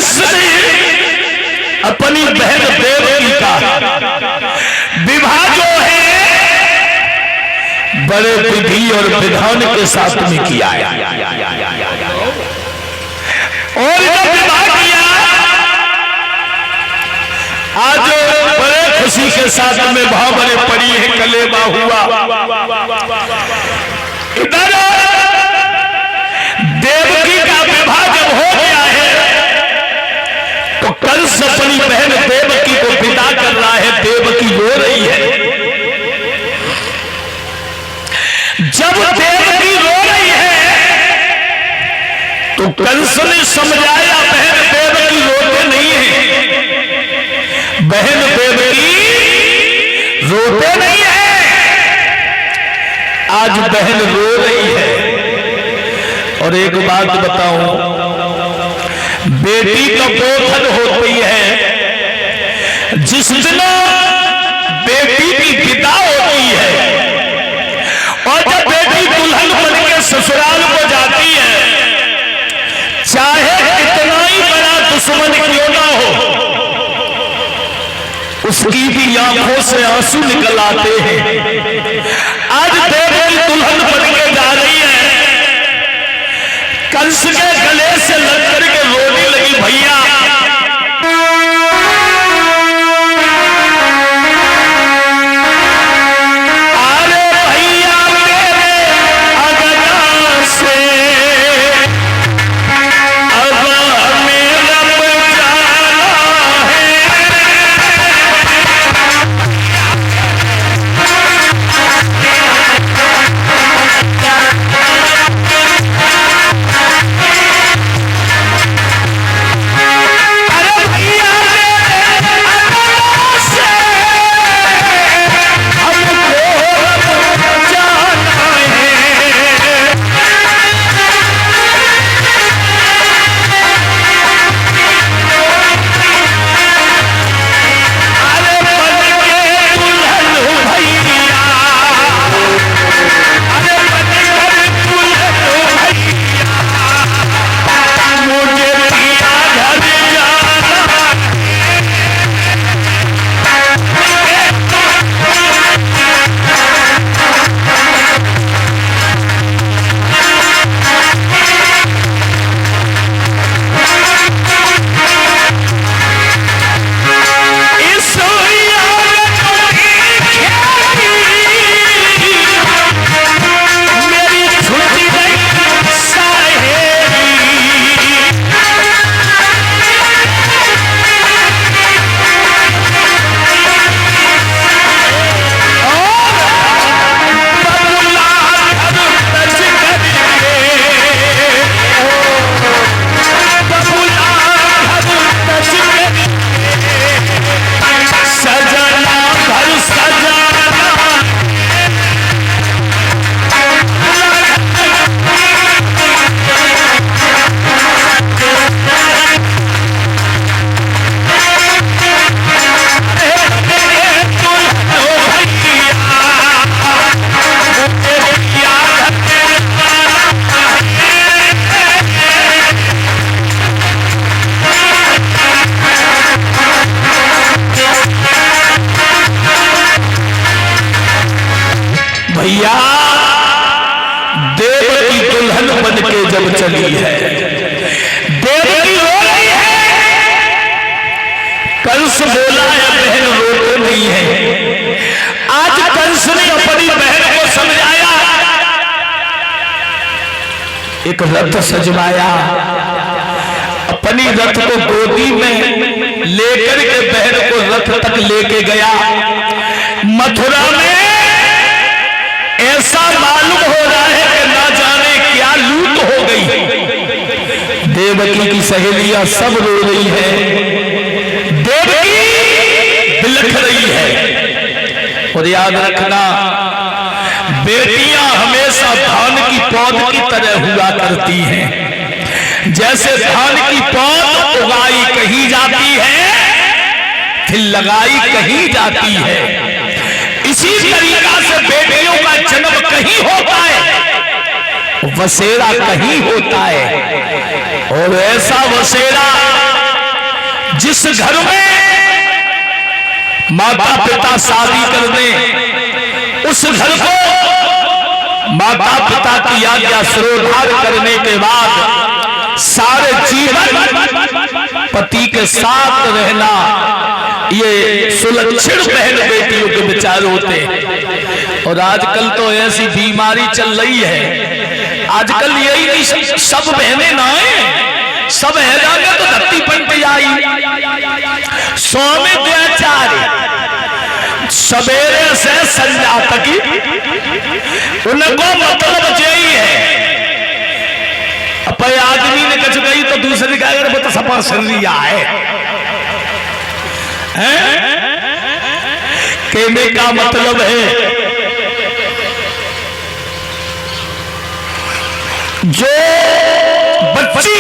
कंस ने अपनी बहन देवकी का विवाह जो है बड़े विधि और विधान के साथ में किया है। और जब विवाह किया आज बड़े खुशी के साथ में भावरे पड़ी है, कलेबा हुआ। इधर देवकी का विवाह जब हो गया है तो कंस अपनी बहन देवकी को विदा कर रहा है। देवकी रो रही है। जब देवकी रो रही है तो कंस ने समझाया बहन देवकी रोते नहीं है, बहन देवकी रोते नहीं है, आज बहन रो रही है। और एक बात बताऊं, बेटी का बोधन होती है, जिस दिन बेटी की विदा होती है और जब बेटी दुल्हन बन के ससुराल को जाती है, चाहे कितना ही बड़ा दुश्मन क्यों ना हो, उसकी भी आंखों से आंसू निकल आते हैं। आज देवकी दुल्हन बन के जा रही है, कंस के गले से लग करके रोने लगी, भैया अरे भैया मेरे अगना से अब मेरा जाना है। भैया देवकी दुल्हन बन के जब चली है, देवकी रो रही है, कंस बोला है बहन रोते नहीं है। आज कंस ने अपनी बहन को समझाया, एक रथ सजवाया, अपनी रथ को गोदी में लेकर के बहन को रथ तक लेके गया। मथुरा में ऐसा मालूम हो रहा है कि ना जाने क्या लूट हो गई। देवकी की सहेलियां सब रो रही है, देवकी बिलख रही है। और याद रखना, बेटियां हमेशा धान की पौध की तरह हुआ करती हैं। जैसे धान की पौध उगाई कहीं जाती है, फिर लगाई कहीं जाती है, इसी तरीका से बेटियों का जन्म कहीं होता है, वसेरा कहीं होता है। और ऐसा वसेरा जिस घर में माता पिता शादी कर दें, उस घर को माता पिता की आज्ञा श्रोधार करने के बाद सारे जीवन पति के साथ रहना, ये सुलक्षण बहन बेटियों के विचार होते हैं। और आजकल तो ऐसी बीमारी चल रही है, आजकल यही नहीं सब बहनें ना है, सब है जाएंगे तो धरती पलट जाई। स्वामित्वाचार्य सवेरे से संध्या तक उनको मतलब यही है। अब आदमी ने कच गई तो दूसरे का अगर वो तो सपा सरिया है, कहने का मतलब है जो बच्ची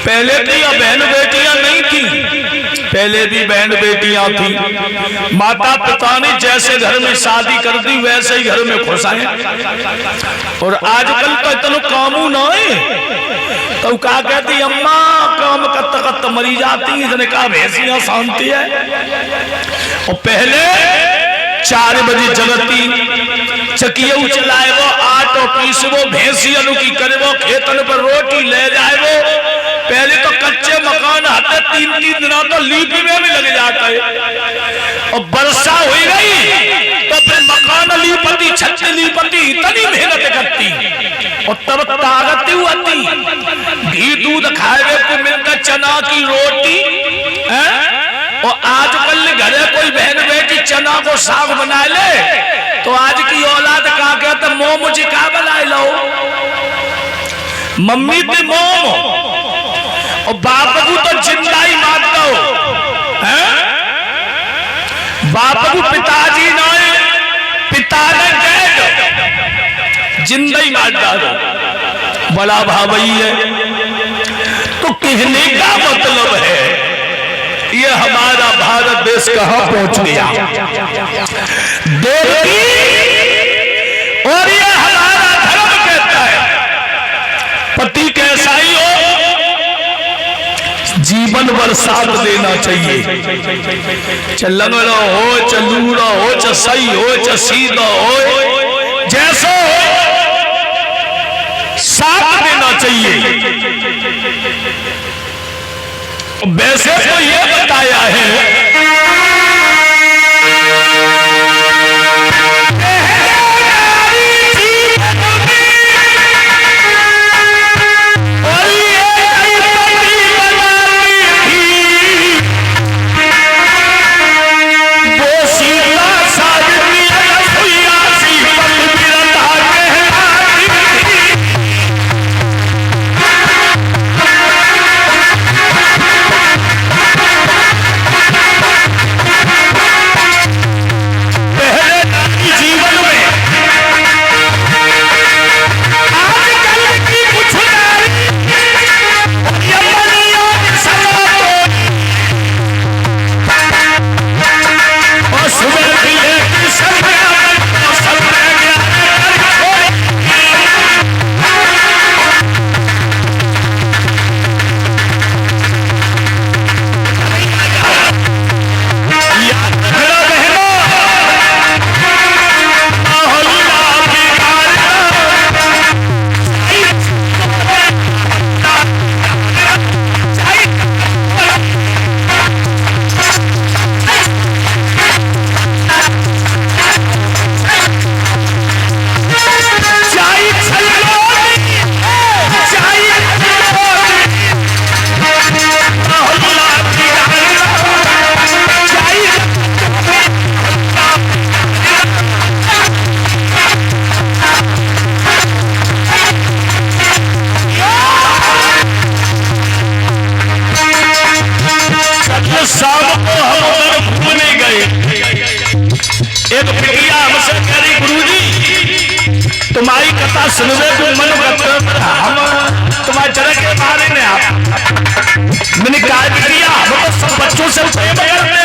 पहले की बहन बेटियां नहीं थी, पहले भी बहन बेटियां थी, माता पिता ने जैसे घर में शादी कर दी वैसे ही घर में खुश आए। और आजकल तो इतना कामू ना है, तो क्या कहती अम्मा काम करता करता मरी जाती, इसने कहा भैंसियां शांति है। और पहले 4 बजे जगती चकिया चलाए वो, आटो पीस वो, भैंसियों की करे वो, खेतन पर रोटी ले जाए वो। पहले तो कच्चे मकान आते 3-3 दिनों तो लीपी में भी लग जाता है। और वर्षा हो गई तो फिर मकान लीपती, छत लीपती, इतनी मेहनत करती और तब ताकत होती। घी दूध खाए को मिलता, चना की रोटी है। और आजकल घरे कोई बहन बेटी चना को साग बना ले तो आज की औलाद का कहते मोह मुझे क्या बनाए लो, मम्मी ते मोह। और बाप को तो जिंदा ही मार दो, बाप को पिताजी ना, पिता ने जिंदा ही मार डालो, बड़ा भावई है। तो कहने का मतलब है ये हमारा भारत देश कहां पहुंच गया देवकी। और ये हमारा धर्म कहता है पति कैसा ही हो जीवन भर साथ देना चाहिए, लंगड़ा हो, लूड़ा हो, सही हो, सीधा हो, जैसा साथ देना चाहिए। वैसे तो ये बताया है तुम्हारी कथा सुनने को मन करता, हम तुम्हारे चरण के बारे में मैंने कहा किया, हम तो सब बच्चों से प्रेम करते।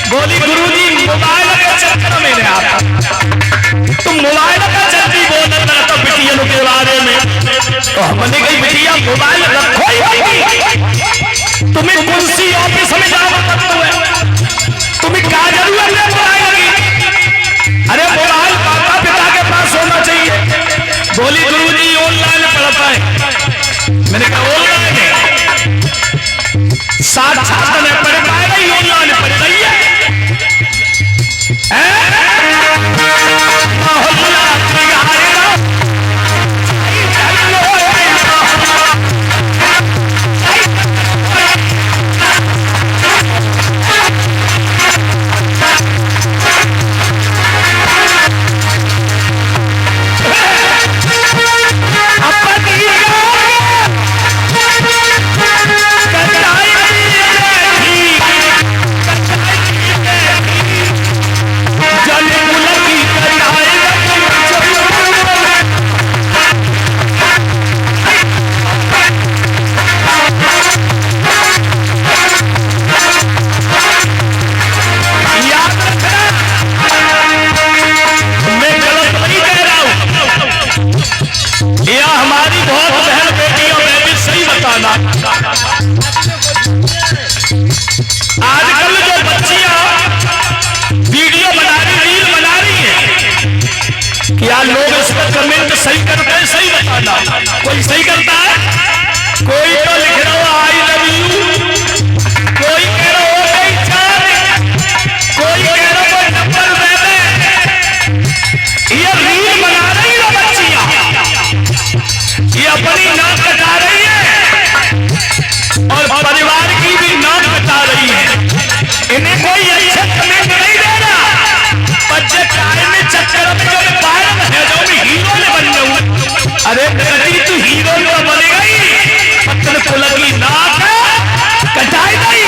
बोली गुरुजी मोबाइल के चक्कर में नहीं आता, तुम मोबाइल का चलती बोल रहे तो बिटियों के बारे में तो हमने कही बिटिया मोबाइल रखो ही, तुम्हें कुर्सी ऑफिस में जाना पड़ता है, तुम्हें क्या जरूरत है मोबाइल की? अरे मोबाइल माता पिता के पास होना चाहिए। बोली गुरुजी ऑनलाइन पढ़ता है। मैंने कहा ऑनलाइन है, साक्षात नहीं पढ़ पाएगा, ही ऑनलाइन पढ़ रही है। आजकल जो बच्चियां वीडियो बना रही, रील बना रही है, क्या लोग इस पर कमेंट सही करते हैं? सही बताना, कोई सही करता है? कोई तो लिख रहा हो आई लव यू, कोई कह रहा हो गई चार, कोई कह रहा कोई नंबर दे दे। ये रील बना रही है बच्चियां, ये अपनी नाक कटा रही है और परिवार की भी नाक कटा रही है। इन्हें कोई अच्छे कमेंट नहीं दे रहा, बच्चे चाय में चक्कर में जो पायल है, जो भी हीरो ने बन जाऊं। अरे बेटी तू हीरो तो बनेगा ही, पत्थर को लगी नाक कटाई गई।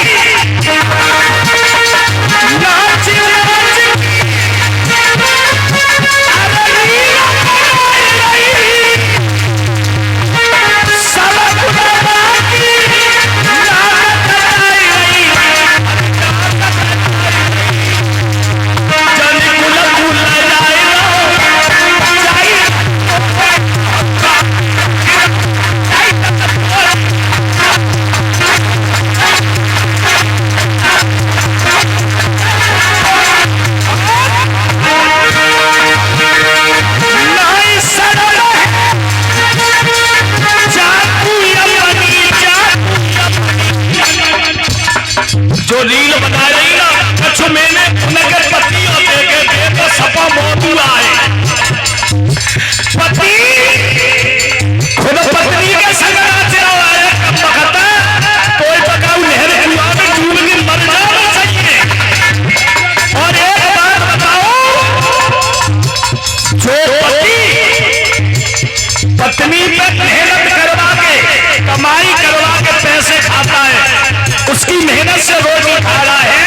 जो रील बना रही ना, कुछ मैंने नगर पति देखे तो सपा मोदू आए, पति खुद पत्नी के संग आए, कोई पकाऊ नहर कुआं में डूब के मर जाना चाहिए। और एक बात बताओ, जो पत्नी पे मेहनत करवा के, कमाई करवा के पैसे खाता है, उसकी मेहनत से रोटी खा रहा है,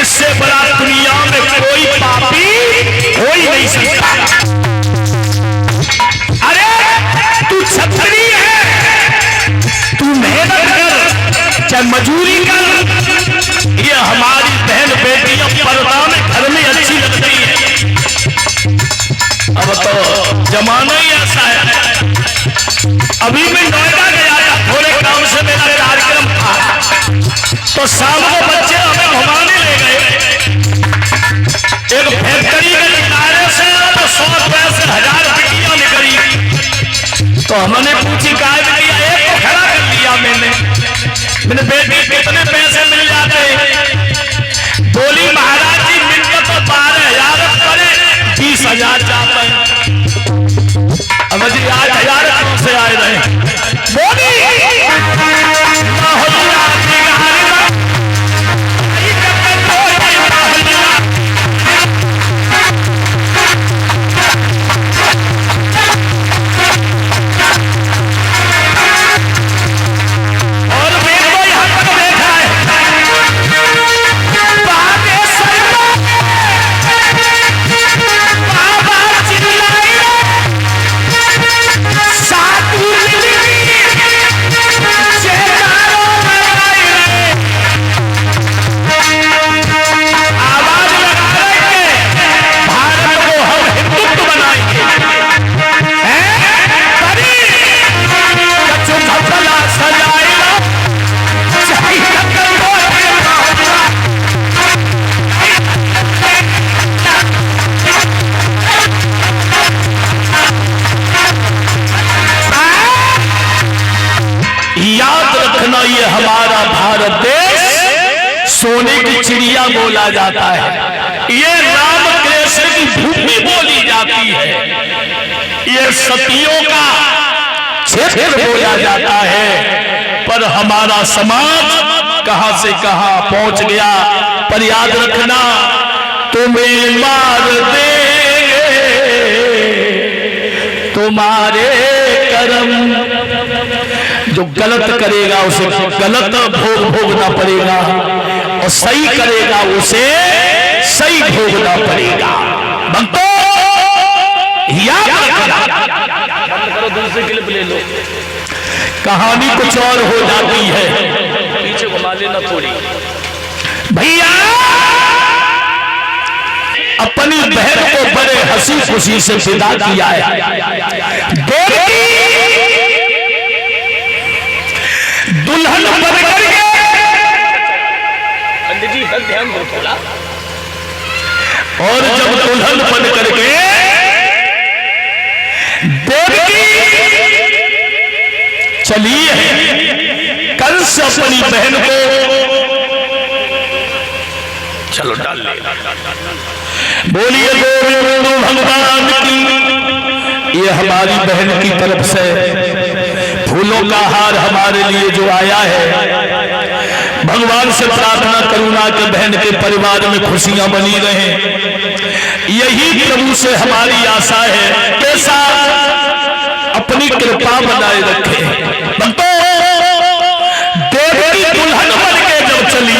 इससे बड़ा दुनिया में कोई पापी हो ही नहीं सकता। अरे तू छतरी है, तू मेहनत कर, चाहे मजूरी कर, ये हमारी बहन बेटियां पर्दा में घर में अच्छी लगती है। अब तो जमाना ही ऐसा है। अभी मैं नोएडा गया था, थोड़े काम से मेरा कार्यक्रम था, तो शाम को बच्चे हमें घुमाने ले गए एक फैक्ट्री के किनारे से, तो 100 रुपए से 1000 बिटियां निकली। तो हमने पूछी काय बिटिया, एक को खड़ा कर लिया मैंने बेटी कितने पैसे मिल जाते? बोली महाराज जी मिलकर तो 12,000 करे, 20,000 जाते हैं। अब जी 8,000 कौन से आए रहे? बोली और मैं तो यहाँ तक देखा है, याद रखना, ये हमारा भारत देश सोने की चिड़िया बोला जाता है, ये राम कृष्ण की भूमि बोली जाती है, ये सतियों का क्षेत्र बोला जाता है। पर हमारा समाज कहां से कहां पहुंच गया। पर याद रखना, तुम्हें मार देंगे तुम्हारे कर्म, जो गलत करेगा उसे गलत भोगना पड़ेगा, और सही करेगा उसे सही भोगना पड़ेगा। भक्तों याद रखना, दूसरी क्लिप ले लो, कहानी कुछ और हो जाती है, पीछे घुमा लेना थोड़ी। भैया अपनी बहन को बड़े हंसी खुशी से विदा किया है। दुल्हन बन करके, पंडित जी ध्यान दो थोड़ा, और जब दुल्हन बन करके देवकी चली है, कंस अपनी बहन को चलो डाल ले, बोलिए गोविंद भगवान की। ये हमारी बहन की तरफ से फूलों का हार हमारे लिए जो आया है, भगवान से प्रार्थना करूंगा कि बहन के परिवार में खुशियां बनी रहें, यही प्रभु से हमारी आशा है के साथ अपनी कृपा बनाए रखे। देवकी दुल्हन बन के जब चली,